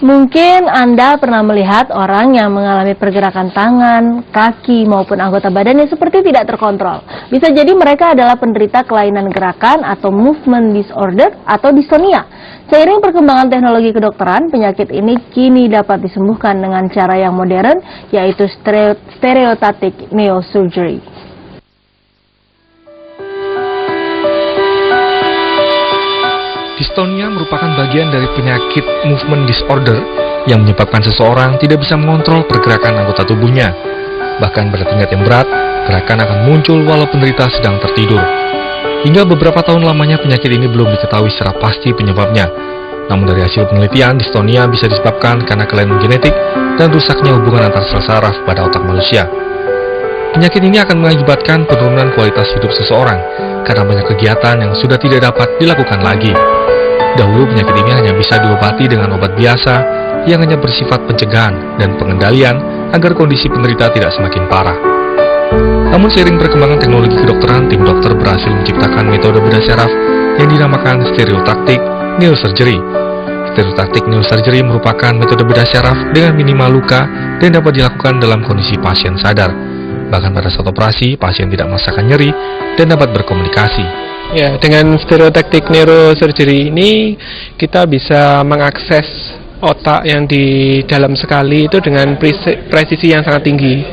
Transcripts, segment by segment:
Mungkin Anda pernah melihat orang yang mengalami pergerakan tangan, kaki, maupun anggota badannya seperti tidak terkontrol. Bisa jadi mereka adalah penderita kelainan gerakan atau movement disorder atau dystonia. Seiring perkembangan teknologi kedokteran, penyakit ini kini dapat disembuhkan dengan cara yang modern, yaitu stereotactic neurosurgery. Dystonia merupakan bagian dari penyakit movement disorder yang menyebabkan seseorang tidak bisa mengontrol pergerakan anggota tubuhnya. Bahkan pada tingkat yang berat, gerakan akan muncul walau penderita sedang tertidur. Hingga beberapa tahun lamanya penyakit ini belum diketahui secara pasti penyebabnya. Namun dari hasil penelitian, dystonia bisa disebabkan karena kelainan genetik dan rusaknya hubungan antar sel saraf pada otak manusia. Penyakit ini akan mengakibatkan penurunan kualitas hidup seseorang karena banyak kegiatan yang sudah tidak dapat dilakukan lagi. Dahulu penyakit ini hanya bisa diobati dengan obat biasa yang hanya bersifat pencegahan dan pengendalian agar kondisi penderita tidak semakin parah. Namun seiring perkembangan teknologi kedokteran, tim dokter berhasil menciptakan metode bedah syaraf yang dinamakan stereotactic neurosurgery. Stereotactic neurosurgery merupakan metode bedah syaraf dengan minimal luka dan dapat dilakukan dalam kondisi pasien sadar. Bahkan pada saat operasi, pasien tidak merasakan nyeri dan dapat berkomunikasi. Ya, dengan stereotactic neurosurgery ini kita bisa mengakses otak yang di dalam sekali itu dengan presisi yang sangat tinggi.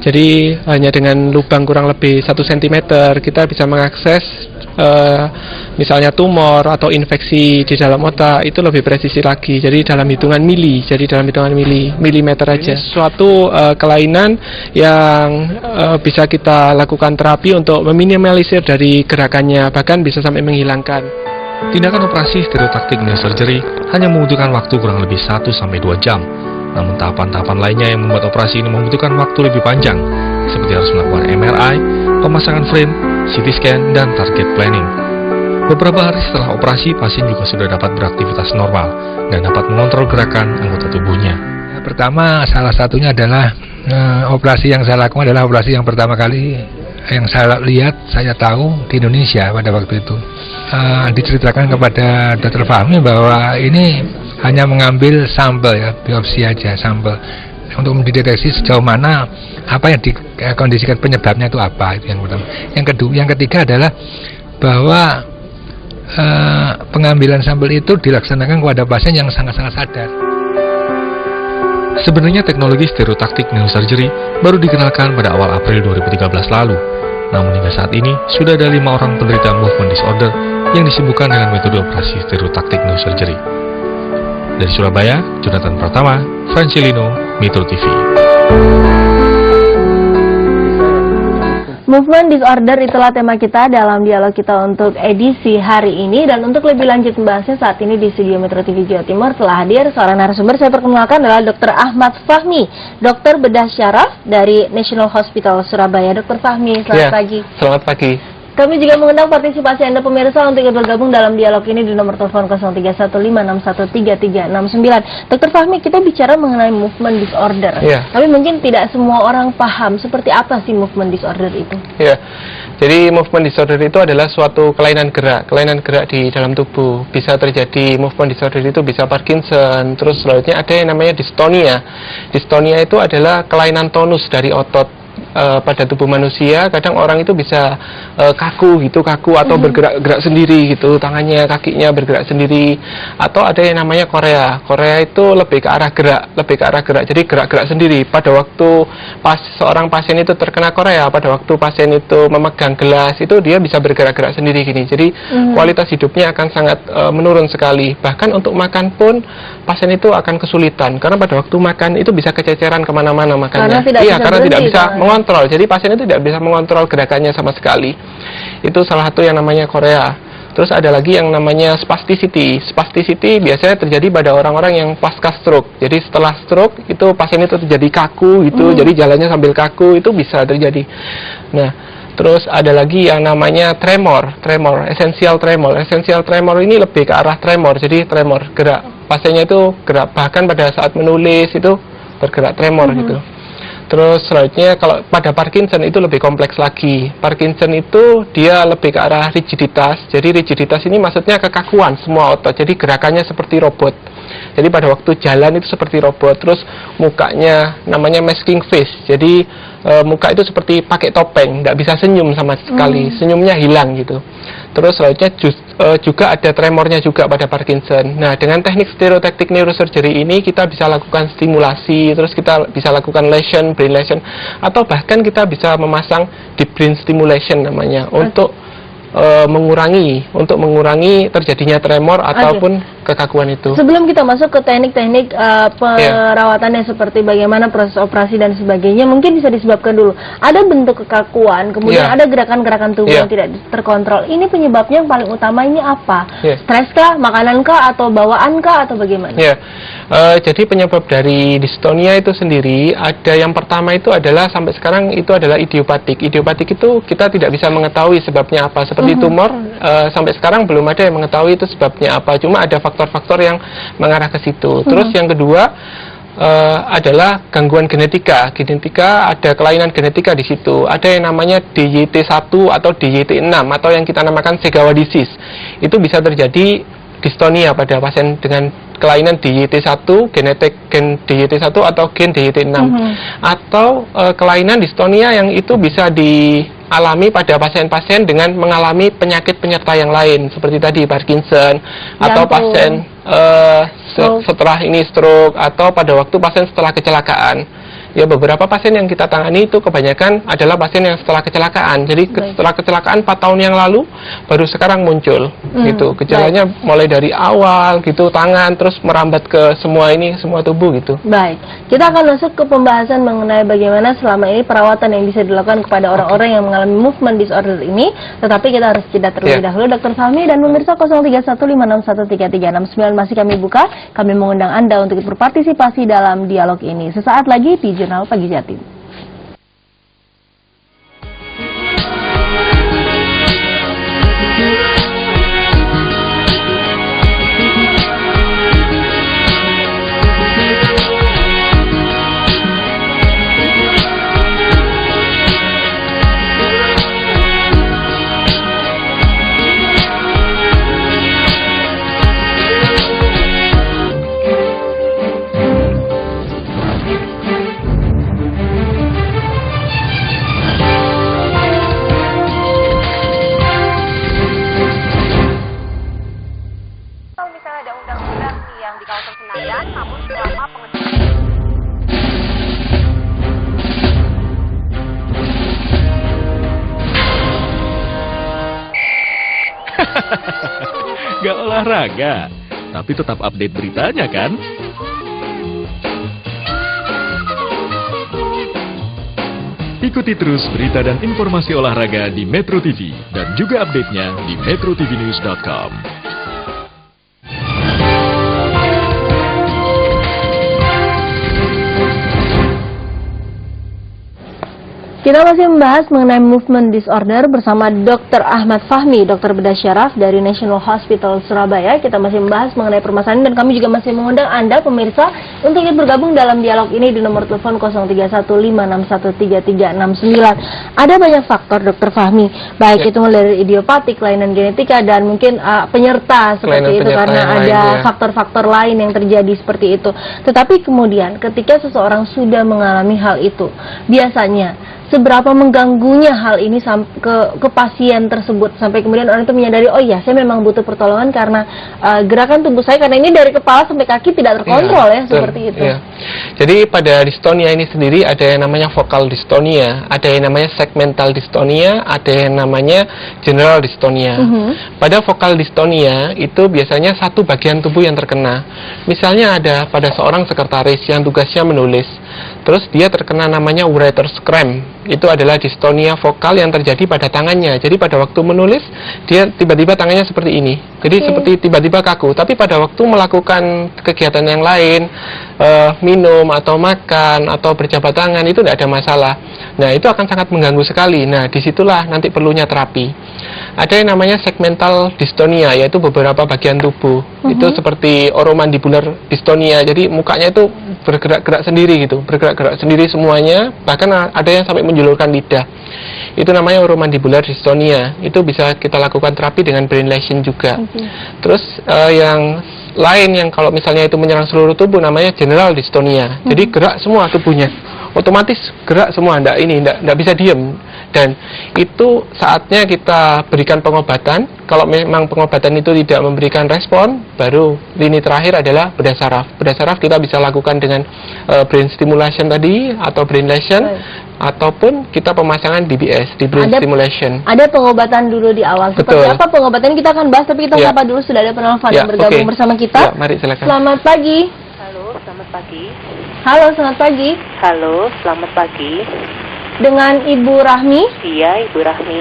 Jadi hanya dengan lubang kurang lebih 1 cm kita bisa mengakses misalnya tumor atau infeksi di dalam otak itu lebih presisi lagi. Jadi dalam hitungan milimeter aja. Suatu kelainan yang bisa kita lakukan terapi untuk meminimalisir dari gerakannya, bahkan bisa sampai menghilangkan. Tindakan operasi stereotactic neurosurgery hanya membutuhkan waktu kurang lebih 1-2 jam. Namun tahapan-tahapan lainnya yang membuat operasi ini membutuhkan waktu lebih panjang, seperti harus melakukan MRI, pemasangan frame, CT scan, dan target planning. Beberapa hari setelah operasi, pasien juga sudah dapat beraktivitas normal dan dapat mengontrol gerakan anggota tubuhnya. Pertama, salah satunya adalah operasi yang saya lakukan adalah operasi yang pertama kali yang saya lihat, saya tahu di Indonesia pada waktu itu. Diceritakan kepada Dr. Fahmi bahwa ini hanya mengambil sampel, ya, biopsi aja sampel untuk mendeteksi sejauh mana apa yang dikondisikan penyebabnya itu apa, itu yang pertama. Yang ketiga adalah bahwa pengambilan sampel itu dilaksanakan kepada pasien yang sangat-sangat sadar. Sebenarnya teknologi stereotactic neurosurgery baru dikenalkan pada awal April 2013 lalu. Namun hingga saat ini sudah ada 5 orang penderita movement disorder yang disembuhkan dengan metode operasi stereotactic neurosurgery. Dari Surabaya, Jonathan Pratama, Francilino, Metro TV. Movement disorder itulah tema kita dalam dialog kita untuk edisi hari ini. Dan untuk lebih lanjut membahasnya, saat ini di studio Metro TV Jawa Timur telah hadir seorang narasumber. Saya perkenalkan adalah Dr. Ahmad Fahmi, dokter bedah syaraf dari National Hospital Surabaya. Dr. Fahmi, selamat pagi. Selamat pagi. Kami juga mengundang partisipasi Anda pemirsa untuk ikut bergabung dalam dialog ini di nomor telepon 0315613369. Dr. Fahmi, kita bicara mengenai movement disorder. Tapi mungkin tidak semua orang paham seperti apa sih movement disorder itu. Jadi movement disorder itu adalah suatu kelainan gerak di dalam tubuh. Bisa terjadi movement disorder itu bisa Parkinson, terus selanjutnya ada yang namanya dystonia. Dystonia itu adalah kelainan tonus dari otot pada tubuh manusia. Kadang orang itu bisa kaku atau bergerak sendiri gitu, tangannya, kakinya bergerak sendiri. Atau ada yang namanya Korea itu lebih ke arah gerak, jadi gerak-gerak sendiri. Pada waktu seorang pasien itu terkena Korea, pada waktu pasien itu memegang gelas itu dia bisa bergerak-gerak sendiri gini. Jadi kualitas hidupnya akan sangat menurun sekali. Bahkan untuk makan pun pasien itu akan kesulitan karena pada waktu makan itu bisa kececeran kemana-mana makannya. Karena tidak bisa mengontrol. Jadi pasien itu tidak bisa mengontrol gerakannya sama sekali. Itu salah satu yang namanya Korea. Terus ada lagi yang namanya spasticity. Spasticity biasanya terjadi pada orang-orang yang pasca stroke. Jadi setelah stroke itu pasien itu terjadi kaku gitu. Jadi jalannya sambil kaku, itu bisa terjadi. Nah, terus ada lagi yang namanya tremor, essential tremor. Essential tremor ini lebih ke arah tremor. Jadi tremor, gerak pasiennya itu gerak, bahkan pada saat menulis itu bergerak tremor gitu. Terus selanjutnya kalau pada Parkinson itu lebih kompleks lagi. Parkinson itu dia lebih ke arah rigiditas. Jadi rigiditas ini maksudnya kekakuan semua otot. Jadi gerakannya seperti robot. Jadi pada waktu jalan itu seperti robot. Terus mukanya namanya masking face. Jadi muka itu seperti pakai topeng, nggak bisa senyum sama sekali, senyumnya hilang gitu. Terus selanjutnya juga ada tremornya juga pada Parkinson. Nah, dengan teknik stereotactic neurosurgery ini kita bisa lakukan stimulasi, terus kita bisa lakukan lesion, brain lesion, atau bahkan kita bisa memasang deep brain stimulation namanya untuk mengurangi terjadinya tremor ataupun kekakuan itu. Sebelum kita masuk ke teknik-teknik perawatannya seperti bagaimana proses operasi dan sebagainya, mungkin bisa disebabkan dulu. Ada bentuk kekakuan, kemudian ada gerakan-gerakan tubuh yang tidak terkontrol. Ini penyebabnya yang paling utama ini apa? Stres kah, makanan kah, atau bawaan kah, atau bagaimana? Jadi penyebab dari dystonia itu sendiri, ada yang pertama itu adalah sampai sekarang itu adalah idiopatik. Idiopatik itu kita tidak bisa mengetahui sebabnya apa. Seperti tumor, sampai sekarang belum ada yang mengetahui itu sebabnya apa. Cuma ada faktor-faktor yang mengarah ke situ. Terus yang kedua adalah gangguan genetika. Genetika, ada kelainan genetika di situ. Ada yang namanya DYT1 atau DYT6 atau yang kita namakan Segawa disease. Itu bisa terjadi dystonia pada pasien dengan kelainan DYT1, genetik gen DYT1 atau gen DYT6. Atau kelainan dystonia yang itu bisa dialami pada pasien-pasien dengan mengalami penyakit penyerta yang lain seperti tadi Parkinson atau pasien setelah ini stroke atau pada waktu pasien setelah kecelakaan. Ya, beberapa pasien yang kita tangani itu kebanyakan adalah pasien yang setelah kecelakaan. Jadi setelah kecelakaan 4 tahun yang lalu baru sekarang muncul gitu. Gejalanya mulai dari awal gitu, tangan terus merambat ke semua tubuh gitu. Baik, kita akan masuk ke pembahasan mengenai bagaimana selama ini perawatan yang bisa dilakukan kepada orang-orang yang mengalami movement disorder ini. Tetapi kita harus jeda terlebih dahulu, Dr. Fahmi dan pemirsa. 0315613669 masih kami buka. Kami mengundang Anda untuk berpartisipasi dalam dialog ini. Sesaat lagi di Jurnal Pagi Jatim. Gak olahraga, tapi tetap update beritanya kan? Ikuti terus berita dan informasi olahraga di Metro TV dan juga update-nya di metrotvnews.com. Kita masih membahas mengenai movement disorder bersama Dr. Ahmad Fahmi, dokter bedah syaraf dari National Hospital Surabaya. Kita masih membahas mengenai permasalahan dan kami juga masih mengundang Anda pemirsa untuk ikut bergabung dalam dialog ini di nomor telepon 0315613369. Ada banyak faktor, Dr. Fahmi, baik itu mulai dari idiopatik, kelainan genetika dan mungkin penyerta seperti itu karena ada faktor-faktor lain yang terjadi seperti itu. Tetapi kemudian ketika seseorang sudah mengalami hal itu, biasanya seberapa mengganggunya hal ini ke pasien tersebut sampai kemudian orang itu menyadari, oh iya saya memang butuh pertolongan karena gerakan tubuh saya, karena ini dari kepala sampai kaki tidak terkontrol seperti itu. Jadi pada dystonia ini sendiri ada yang namanya focal dystonia, ada yang namanya segmental dystonia, ada yang namanya general dystonia. Pada focal dystonia itu biasanya satu bagian tubuh yang terkena. Misalnya ada pada seorang sekretaris yang tugasnya menulis, terus dia terkena namanya writer's cramp. Itu adalah dystonia vokal yang terjadi pada tangannya. Jadi pada waktu menulis dia tiba-tiba tangannya seperti ini. Jadi seperti tiba-tiba kaku. Tapi pada waktu melakukan kegiatan yang lain, minum atau makan atau berjabat tangan itu tidak ada masalah. Nah, itu akan sangat mengganggu sekali. Nah, disitulah nanti perlunya terapi. Ada yang namanya segmental dystonia, yaitu beberapa bagian tubuh. Itu seperti oromandibular dystonia. Jadi mukanya itu bergerak-gerak sendiri gitu, bergerak-gerak sendiri semuanya. Bahkan ada yang sampai menjulurkan lidah. Itu namanya oromandibular dystonia. Itu bisa kita lakukan terapi dengan brain lesion juga. Terus yang lain yang kalau misalnya itu menyerang seluruh tubuh namanya general dystonia. Jadi gerak semua tubuhnya, otomatis gerak semua, ndak bisa diem. Dan itu saatnya kita berikan pengobatan. Kalau memang pengobatan itu tidak memberikan respon, baru lini terakhir adalah bedah saraf. Bedah saraf kita bisa lakukan dengan brain stimulation tadi atau brain lesion, ataupun kita pemasangan DBS, di brain stimulation. Ada pengobatan dulu di awal. Seperti Betul. apa pengobatan kita akan bahas, tapi kita sapa dulu, sudah ada penelpon yang bergabung bersama kita. Ya, mari silakan. Selamat pagi. Halo, selamat pagi. Halo, selamat pagi. Halo, selamat pagi. Dengan Ibu Rahmi. Iya, Ibu Rahmi.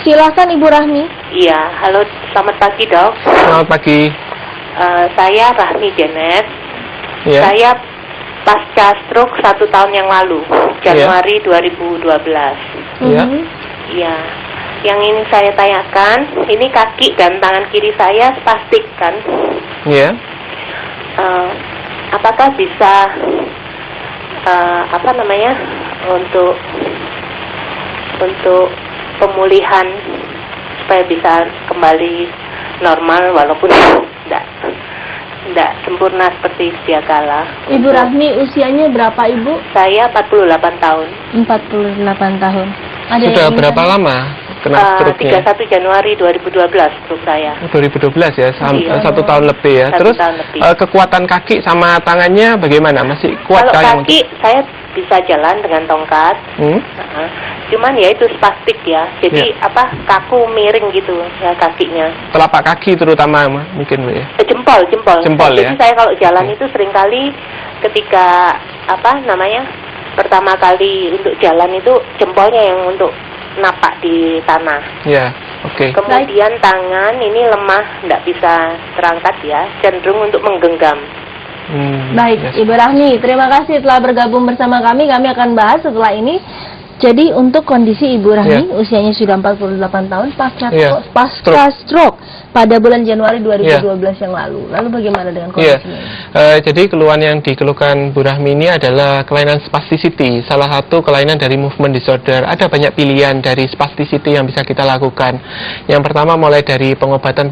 Silakan Ibu Rahmi. Iya, halo, selamat pagi, Dok. Selamat pagi. Saya Rahmi Janet. Ya. Saya pasca stroke 1 tahun yang lalu, Januari 2012. Ya. Iya. Yang ingin saya tanyakan, ini kaki dan tangan kiri saya spastik kan? Ya. Apakah bisa untuk pemulihan supaya bisa kembali normal walaupun tidak sempurna seperti sedia kala. Ibu Rahmi usianya berapa Ibu? Saya 48 tahun. 48 tahun. Ada Sudah yang berapa ingin lama kena stroke-nya? 31 Januari 2012 stroke saya. 2012 ya, Iya. 1 tahun lebih ya. 1 Terus tahun lebih. kekuatan kaki sama tangannya bagaimana? Masih kuat Kalau kah kaki saya bisa jalan dengan tongkat. Cuman ya itu spastik ya. Jadi kaku miring gitu ya kakinya. Telapak kaki terutama mungkin Bu ya. Jempol. Jempol, Jadi ya? saya kalau jalan itu seringkali ketika pertama kali untuk jalan itu jempolnya yang untuk napak di tanah. Ya, oke. Kemudian tangan ini lemah, tidak bisa terangkat ya, cenderung untuk menggenggam. Baik, Yes. Ibu Rahmi, terima kasih telah bergabung bersama kami. Kami akan bahas setelah ini. Jadi untuk kondisi Ibu Rahmi, usianya sudah 48 tahun, pasca stroke pada bulan Januari 2012 yang lalu. Lalu bagaimana dengan kondisinya? Jadi keluhan yang dikeluhkan Bu Rahmi ini adalah kelainan spasticity, salah satu kelainan dari movement disorder. Ada banyak pilihan dari spasticity yang bisa kita lakukan. Yang pertama mulai dari pengobatan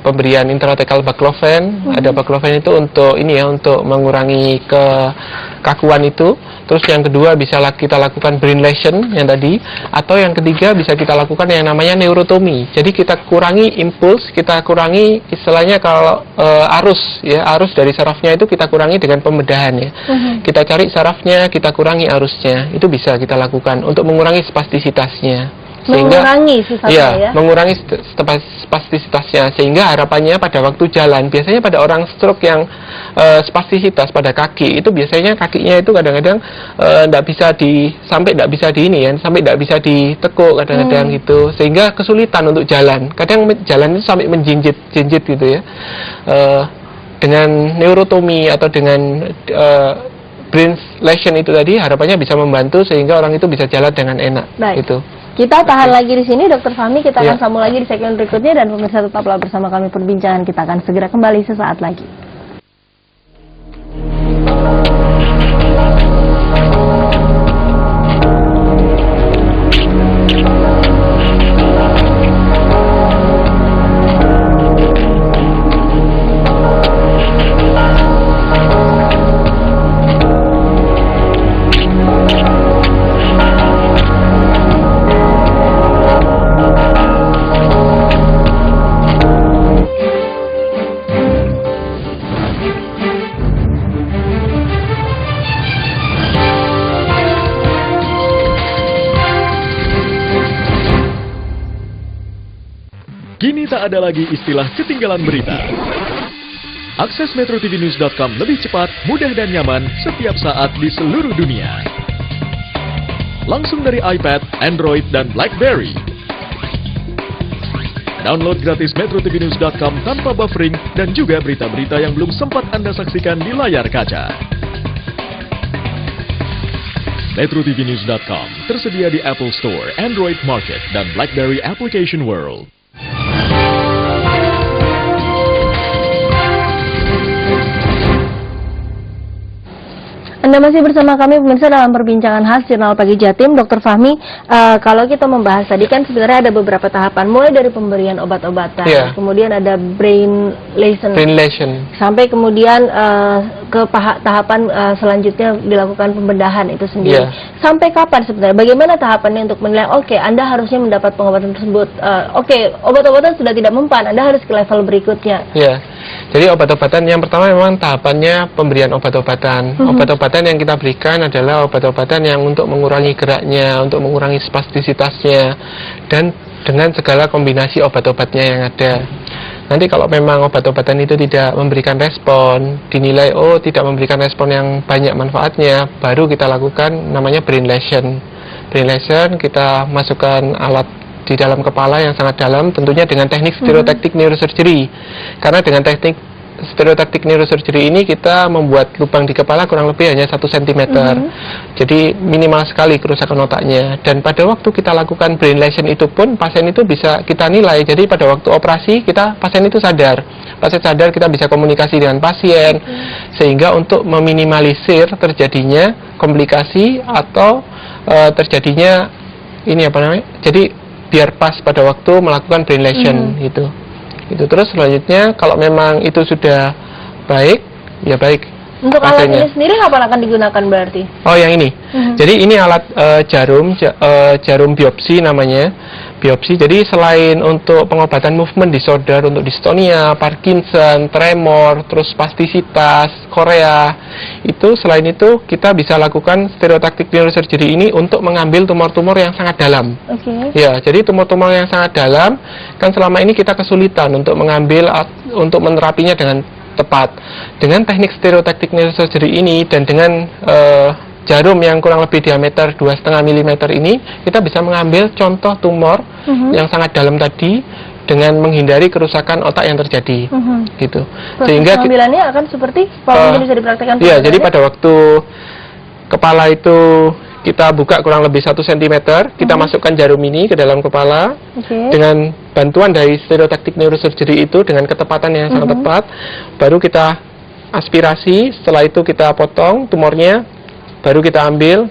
pemberian intrathecal baclofen. Ada baclofen itu untuk untuk mengurangi kekakuan itu. Terus yang kedua bisa kita lakukan brain lesion yang tadi, atau yang ketiga bisa kita lakukan yang namanya neurotomi. Jadi kita kurangi impuls, kita kurangi istilahnya kalau arus dari sarafnya itu kita kurangi dengan pembedahan ya. Kita cari sarafnya, kita kurangi arusnya. Itu bisa kita lakukan untuk mengurangi spastisitasnya. Mengurangi mengurangi spastisitasnya, sehingga harapannya pada waktu jalan, biasanya pada orang stroke yang spastisitas pada kaki itu biasanya kakinya itu kadang-kadang tidak bisa ditekuk kadang-kadang gitu, sehingga kesulitan untuk jalan. Kadang jalan itu sampai menjinjit gitu ya. Dengan neurotomi atau dengan brain lesion itu tadi harapannya bisa membantu sehingga orang itu bisa jalan dengan enak. Baik. Gitu. Kita tahan lagi di sini, Dr. Fahmi. Kita akan sambung lagi di segmen berikutnya, dan pemirsa tetaplah bersama kami. Perbincangan kita akan segera kembali sesaat lagi. Kini tak ada lagi istilah ketinggalan berita. Akses metrotvnews.com lebih cepat, mudah dan nyaman setiap saat di seluruh dunia. Langsung dari iPad, Android, dan BlackBerry. Download gratis metrotvnews.com tanpa buffering dan juga berita-berita yang belum sempat Anda saksikan di layar kaca. metrotvnews.com tersedia di Apple Store, Android Market, dan BlackBerry Application World. Anda masih bersama kami pemirsa dalam perbincangan khas Jurnal Pagi Jatim, Dr. Fahmi. Kalau kita membahas tadi kan sebenarnya ada beberapa tahapan, mulai dari pemberian obat-obatan, kemudian ada brain lesion, sampai kemudian ke tahapan selanjutnya dilakukan pembedahan itu sendiri. Sampai kapan sebenarnya? Bagaimana tahapannya untuk menilai? Oke, Anda harusnya mendapat pengobatan tersebut. Oke, obat-obatan sudah tidak mempan, Anda harus ke level berikutnya. Jadi obat-obatan yang pertama memang tahapannya pemberian obat-obatan. Obat-obatan yang kita berikan adalah obat-obatan yang untuk mengurangi geraknya, untuk mengurangi spastisitasnya, dan dengan segala kombinasi obat-obatnya yang ada. Nanti kalau memang obat-obatan itu tidak memberikan respon, dinilai tidak memberikan respon yang banyak manfaatnya, baru kita lakukan namanya brain lesion. Brain lesion kita masukkan alat di dalam kepala yang sangat dalam, tentunya dengan teknik stereotactic neurosurgery. Karena dengan teknik stereotactic neurosurgery ini kita membuat lubang di kepala kurang lebih hanya 1 cm. Jadi minimal sekali kerusakan otaknya. Dan pada waktu kita lakukan brain lesion itu pun pasien itu bisa kita nilai. Jadi pada waktu operasi pasien itu sadar. Pasien sadar, kita bisa komunikasi dengan pasien sehingga untuk meminimalisir terjadinya komplikasi atau terjadinya jadi biar pas pada waktu melakukan brain lesion itu. Terus selanjutnya kalau memang itu sudah baik, ya baik. Untuk alat ini sendiri kapan akan digunakan berarti? Oh, yang ini. Jadi ini alat jarum biopsi namanya. Biopsi. Jadi selain untuk pengobatan movement disorder, untuk dystonia, Parkinson, tremor, terus spastisitas, Korea, itu selain itu kita bisa lakukan stereotactic neurosurgery ini untuk mengambil tumor-tumor yang sangat dalam. Ya, jadi tumor-tumor yang sangat dalam kan selama ini kita kesulitan untuk mengambil, untuk menerapinya dengan tepat. Dengan teknik stereotactic neurosurgery ini dan dengan jarum yang kurang lebih diameter 2,5 mm ini, kita bisa mengambil contoh tumor yang sangat dalam tadi dengan menghindari kerusakan otak yang terjadi. Gitu. Sehingga pengambilannya akan seperti kalau bisa dipraktekkan. Iya, jadi pada waktu kepala itu kita buka kurang lebih 1 cm, kita masukkan jarum ini ke dalam kepala dengan bantuan dari stereotactic neurosurgery itu dengan ketepatan yang sangat tepat, baru kita aspirasi, setelah itu kita potong tumornya, baru kita ambil,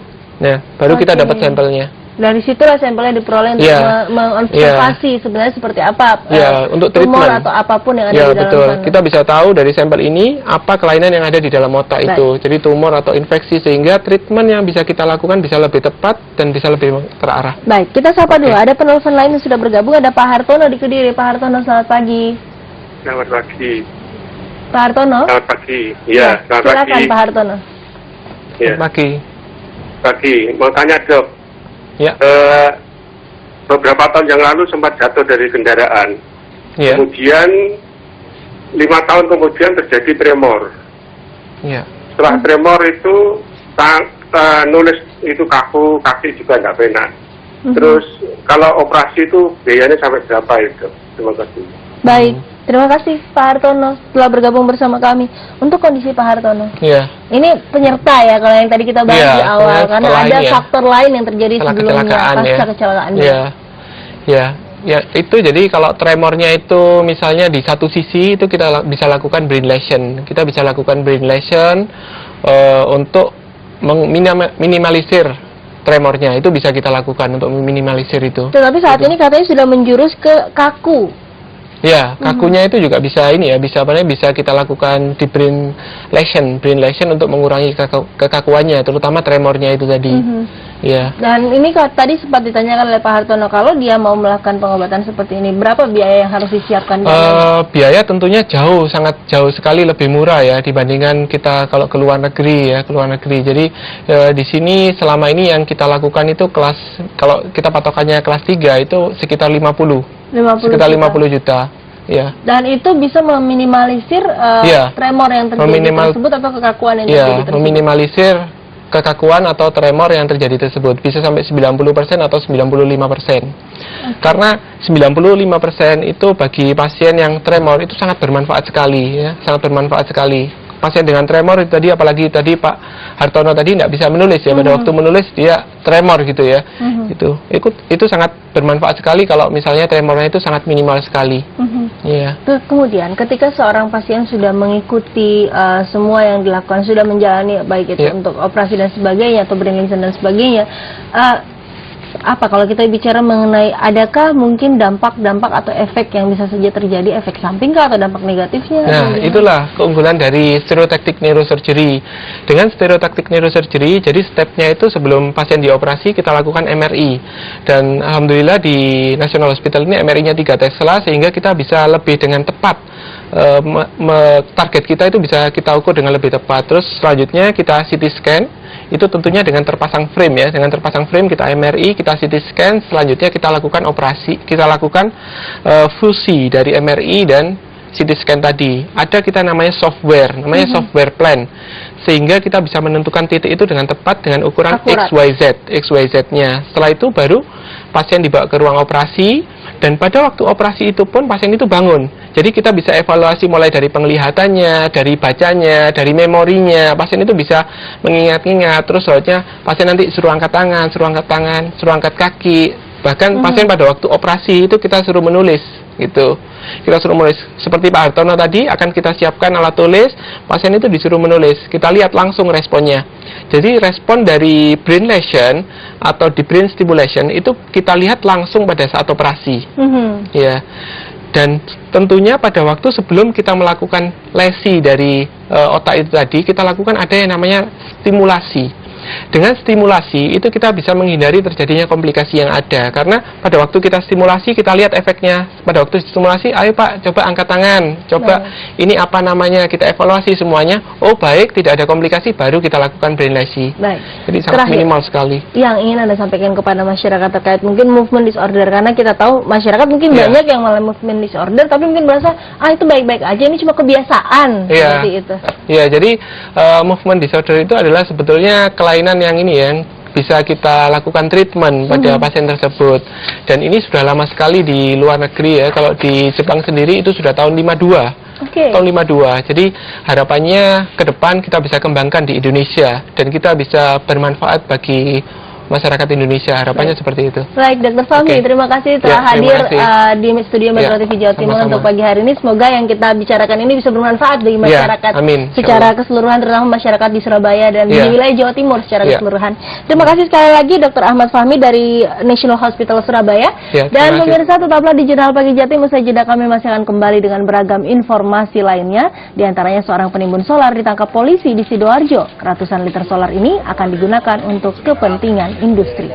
baru kita dapat sampelnya. Dari situlah sampelnya diperoleh untuk mengobservasi sebenarnya seperti apa untuk tumor treatment atau apapun yang ada di dalam sana. Kita bisa tahu dari sampel ini apa kelainan yang ada di dalam otak itu. Jadi tumor atau infeksi, sehingga treatment yang bisa kita lakukan bisa lebih tepat dan bisa lebih terarah. Baik, kita sapa dulu. Ada penelpon lain yang sudah bergabung. Ada Pak Hartono di Kediri. Pak Hartono, selamat pagi. Selamat pagi. Pak Hartono. Selamat pagi. Iya, selamat pagi. Silakan Pak Hartono. Ya. Pagi. Mau tanya dok. Beberapa tahun yang lalu sempat jatuh dari kendaraan. Kemudian 5 tahun kemudian terjadi tremor. Setelah tremor itu nulis itu kaku, kaki juga nggak enak. Terus kalau operasi itu biayanya sampai berapa itu? Terima kasih. Baik. Terima kasih Pak Hartono telah bergabung bersama kami. Untuk kondisi Pak Hartono, ini penyerta ya kalau yang tadi kita bahas di awal, karena ada faktor lain yang terjadi sebelumnya pasca kecelakaan. Ya itu jadi kalau tremornya itu misalnya di satu sisi itu kita bisa lakukan brain lesion. Kita bisa lakukan brain lesion untuk minimalisir tremornya, itu bisa kita lakukan untuk meminimalisir itu. Tetapi saat ini katanya sudah menjurus ke kaku. Ya, kakunya itu juga bisa bisa kita lakukan di brain lesion untuk mengurangi kekakuannya, terutama tremornya itu tadi. Dan ini tadi sempat ditanyakan oleh Pak Hartono, kalau dia mau melakukan pengobatan seperti ini, berapa biaya yang harus disiapkan? Biaya tentunya sangat jauh sekali lebih murah ya dibandingkan kita kalau ke luar negeri. Jadi di sini selama ini yang kita lakukan itu kalau kita patokannya kelas 3 itu sekitar 50 juta. Ya. Dan itu bisa meminimalisir tremor yang terjadi tersebut atau kekakuan yang terjadi tersebut. Meminimalisir kekakuan atau tremor yang terjadi tersebut bisa sampai 90% atau 95%. Karena 95% itu bagi pasien yang tremor itu sangat bermanfaat sekali ya, sangat bermanfaat sekali. pasien dengan tremor itu tadi, apalagi tadi Pak Hartono tadi tidak bisa menulis ya, pada waktu menulis dia tremor gitu ya. Itu sangat bermanfaat sekali kalau misalnya tremornya itu sangat minimal sekali. Iya. Kemudian ketika seorang pasien sudah mengikuti semua yang dilakukan, sudah menjalani baik itu untuk operasi dan sebagainya atau brain lesion dan sebagainya, apa kalau kita bicara mengenai adakah mungkin dampak atau efek yang bisa saja terjadi, efek samping kah atau dampak negatifnya? Nah, itulah keunggulan dari stereotactic neurosurgery. Dengan stereotactic neurosurgery, jadi stepnya itu sebelum pasien dioperasi kita lakukan MRI. Dan alhamdulillah di National Hospital ini MRI-nya 3 Tesla sehingga kita bisa lebih dengan tepat. Target kita itu bisa kita ukur dengan lebih tepat. Terus selanjutnya kita CT scan. Itu tentunya dengan terpasang frame ya, dengan terpasang frame kita MRI, kita CT scan, selanjutnya kita lakukan operasi, kita lakukan fusi dari MRI dan CT scan tadi. Ada kita namanya software, software plan, sehingga kita bisa menentukan titik itu dengan tepat dengan ukuran XYZ-nya. Setelah itu baru pasien dibawa ke ruang operasi, dan pada waktu operasi itu pun pasien itu bangun. Jadi kita bisa evaluasi mulai dari penglihatannya, dari bacanya, dari memorinya. Pasien itu bisa mengingat-ingat. Terus soalnya pasien nanti suruh angkat tangan, suruh angkat kaki. Bahkan pasien pada waktu operasi itu kita suruh menulis gitu. Kita suruh menulis. Seperti Pak Hartono tadi akan kita siapkan alat tulis, pasien itu disuruh menulis. Kita lihat langsung responnya. Jadi respon dari brain lesion atau di brain stimulation itu kita lihat langsung pada saat operasi. Ya. Dan tentunya pada waktu sebelum kita melakukan lesi dari otak itu tadi, kita lakukan ada yang namanya stimulasi. Dengan stimulasi itu kita bisa menghindari terjadinya komplikasi yang ada, karena pada waktu kita stimulasi kita lihat efeknya. Pada waktu stimulasi, ayo Pak coba angkat tangan, coba ini apa namanya, kita evaluasi semuanya. Oh baik, tidak ada komplikasi, baru kita lakukan brain lesi. Jadi sangat minimal sekali. Yang ingin Anda sampaikan kepada masyarakat terkait mungkin movement disorder, karena kita tahu masyarakat mungkin banyak yang mengalami movement disorder tapi mungkin merasa itu baik-baik aja, ini cuma kebiasaan seperti itu. Iya, jadi movement disorder itu adalah sebetulnya kelainan yang ini ya, bisa kita lakukan treatment pada pasien tersebut. Dan ini sudah lama sekali di luar negeri ya. Kalau di Jepang sendiri itu sudah tahun 52. Tahun 52. Jadi harapannya ke depan kita bisa kembangkan di Indonesia dan kita bisa bermanfaat bagi masyarakat Indonesia. Harapannya seperti itu. Baik, Dr. Fahmi, terima kasih telah hadir di studio Metro TV Jawa Timur untuk pagi hari ini. Semoga yang kita bicarakan ini bisa bermanfaat bagi masyarakat secara keseluruhan, terutama masyarakat di Surabaya dan di wilayah Jawa Timur secara keseluruhan. Terima kasih sekali lagi Dr. Ahmad Fahmi dari National Hospital Surabaya. Dan pemirsa, tetaplah di Jurnal Pagi Jatim. Usai jeda kami masih akan kembali dengan beragam informasi lainnya. Di antaranya seorang penimbun solar ditangkap polisi di Sidoarjo. Ratusan liter solar ini akan digunakan untuk kepentingan industri.